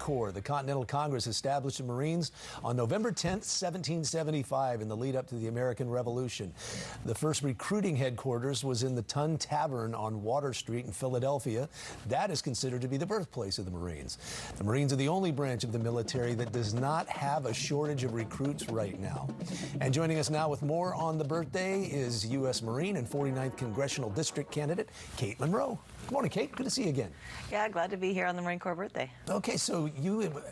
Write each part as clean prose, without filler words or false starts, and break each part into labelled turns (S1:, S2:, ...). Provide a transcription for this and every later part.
S1: Corps. The Continental Congress established the Marines on November 10th, 1775 in the lead up to the American Revolution. The first recruiting headquarters was in the Tun Tavern on Water Street in Philadelphia. That is considered to be the birthplace of the Marines. The Marines are the only branch of the military that does not have a shortage of recruits right now. And joining us now with more on the birthday is U.S. Marine and 49th Congressional District candidate Kate Monroe. Good morning, Kate. Good to see you again.
S2: Yeah, glad to be here on the Marine Corps birthday.
S1: Okay, so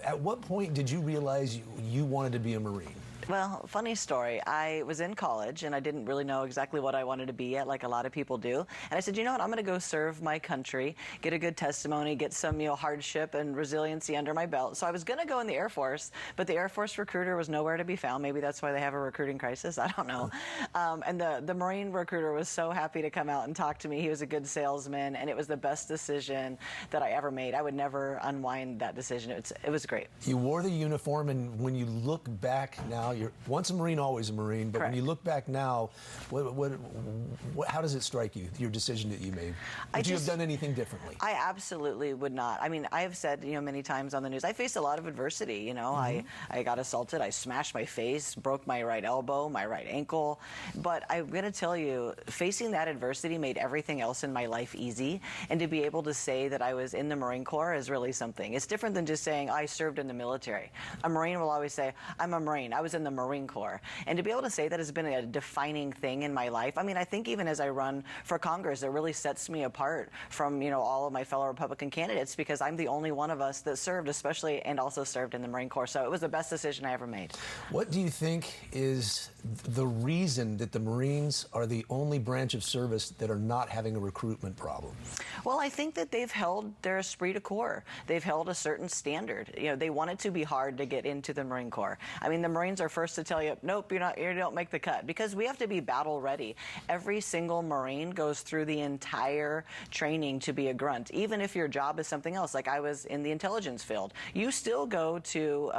S1: at what point did you realize you wanted to be a Marine?
S2: Well, funny story. I was in college and I didn't really know exactly what I wanted to be yet, like a lot of people do. And I said, you know what, I'm going to go serve my country, get a good testimony, get some hardship and resiliency under my belt. So I was going to go in the Air Force, but the Air Force recruiter was nowhere to be found. Maybe that's why they have a recruiting crisis. I don't know. And the Marine recruiter was so happy to come out and talk to me. He was a good salesman, and it was the best decision that I ever made. I would never unwind that decision. It was great.
S1: You wore the uniform, and when you look back now, you're once a Marine, always a Marine. But
S2: Correct.
S1: When you look back now, how does it strike you, your decision that you made? Would you have done anything differently?
S2: I absolutely would not. I mean, I have said, many times on the news, I faced a lot of adversity. I got assaulted. I smashed my face, broke my right elbow, my right ankle. But I'm going to tell you, facing that adversity made everything else in my life easy. And to be able to say that I was in the Marine Corps is really something. It's different than just saying I served in the military. A Marine will always say, I'm a Marine. I was in the Marine Corps. And to be able to say that has been a defining thing in my life. I mean, I think even as I run for Congress, it really sets me apart from, all of my fellow Republican candidates, because I'm the only one of us that served, especially, and also served in the Marine Corps. So it was the best decision I ever made.
S1: What do you think is the reason that the Marines are the only branch of service that are not having a recruitment problem?
S2: Well, I think that they've held their esprit de corps. They've held a certain standard. They want it to be hard to get into the Marine Corps. I mean, the Marines are first to tell you, nope, you don't make the cut, because we have to be battle ready. Every single Marine goes through the entire training to be a grunt. Even if your job is something else, like I was in the intelligence field, you still go to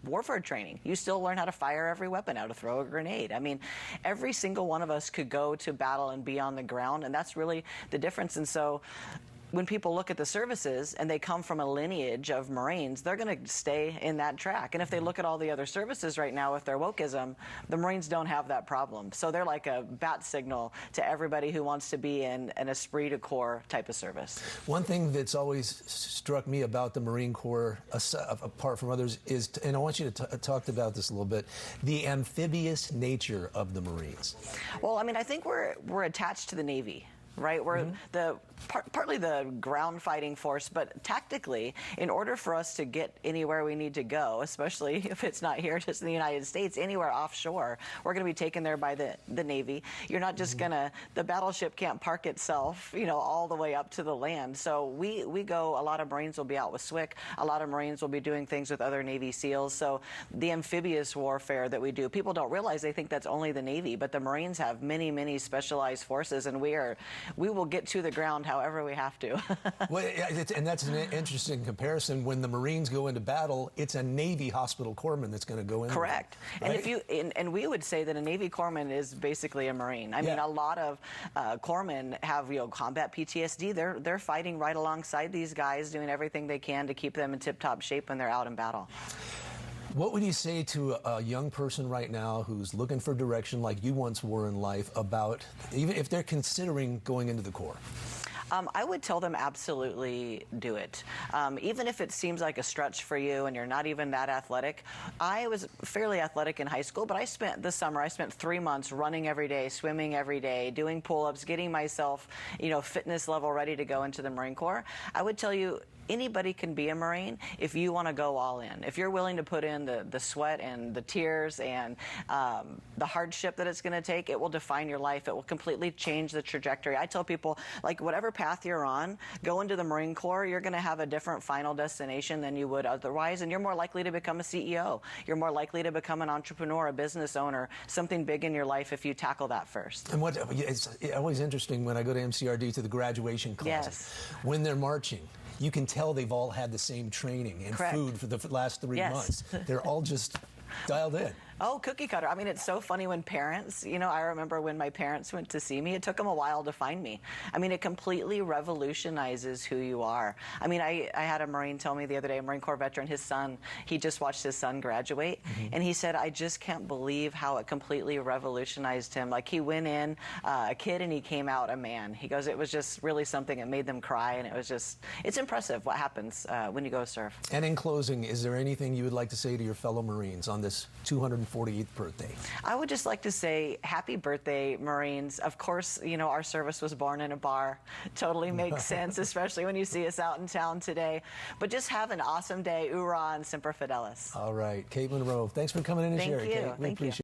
S2: warfare training. You still learn how to fire every weapon, how to throw a grenade. I mean, every single one of us could go to battle and be on the ground, and that's really the difference. And so when people look at the services and they come from a lineage of Marines, they're going to stay in that track. And if they look at all the other services right now with their wokeism, the Marines don't have that problem. So they're like a bat signal to everybody who wants to be in an esprit de corps type of service.
S1: One thing that's always struck me about the Marine Corps, apart from others, is, and I want you to talk about this a little bit, the amphibious nature of the Marines.
S2: Well, I mean, I think we're attached to the Navy. Right, we're partly the ground fighting force, but tactically, in order for us to get anywhere we need to go, especially if it's not here, just in the United States, anywhere offshore, we're going to be taken there by the Navy. You're not just the battleship can't park itself, all the way up to the land. So we go, a lot of Marines will be out with SWCC, a lot of Marines will be doing things with other Navy SEALs. So the amphibious warfare that we do, people don't realize, they think that's only the Navy, but the Marines have many, many specialized forces, and we will get to the ground however we have to.
S1: Well, and that's an interesting comparison. When the Marines go into battle, it's a Navy hospital corpsman that's going to go in.
S2: Correct.
S1: Right?
S2: And and we would say that a Navy corpsman is basically a Marine. I mean, a lot of corpsmen have combat PTSD. They're fighting right alongside these guys, doing everything they can to keep them in tip-top shape when they're out in battle.
S1: What would you say to a young person right now who's looking for direction like you once were in life, about even if they're considering going into the Corps?
S2: I would tell them absolutely do it. Even if it seems like a stretch for you and you're not even that athletic. I was fairly athletic in high school, but this summer I spent 3 months running every day, swimming every day, doing pull-ups, getting myself, fitness level ready to go into the Marine Corps. I would tell you, anybody can be a Marine if you want to go all in. If you're willing to put in the sweat and the tears and the hardship that it's going to take, it will define your life. It will completely change the trajectory. I tell people, like, whatever path you're on, go into the Marine Corps, you're going to have a different final destination than you would otherwise, and you're more likely to become a CEO. You're more likely to become an entrepreneur, a business owner, something big in your life if you tackle that first.
S1: And it's always interesting when I go to MCRD to the graduation class.
S2: Yes.
S1: When they're marching, you can tell they've all had the same training and
S2: Correct.
S1: food for the last 3 months. They're all just dialed in.
S2: Oh, cookie cutter. I mean, it's so funny when parents, I remember when my parents went to see me, it took them a while to find me. I mean, it completely revolutionizes who you are. I mean, I had a Marine tell me the other day, a Marine Corps veteran, his son, he just watched his son graduate, and he said, I just can't believe how it completely revolutionized him. Like, he went in a kid and he came out a man. He goes, it was just really something that made them cry, and it was just, it's impressive what happens when you go serve.
S1: And in closing, is there anything you would like to say to your fellow Marines on this 248th birthday?
S2: I would just like to say happy birthday, Marines. Of course, our service was born in a bar. Totally makes sense, especially when you see us out in town today. But just have an awesome day. Ura and Semper Fidelis.
S1: All right. Kate Monroe, thanks for coming in and sharing, Kate. We appreciate it.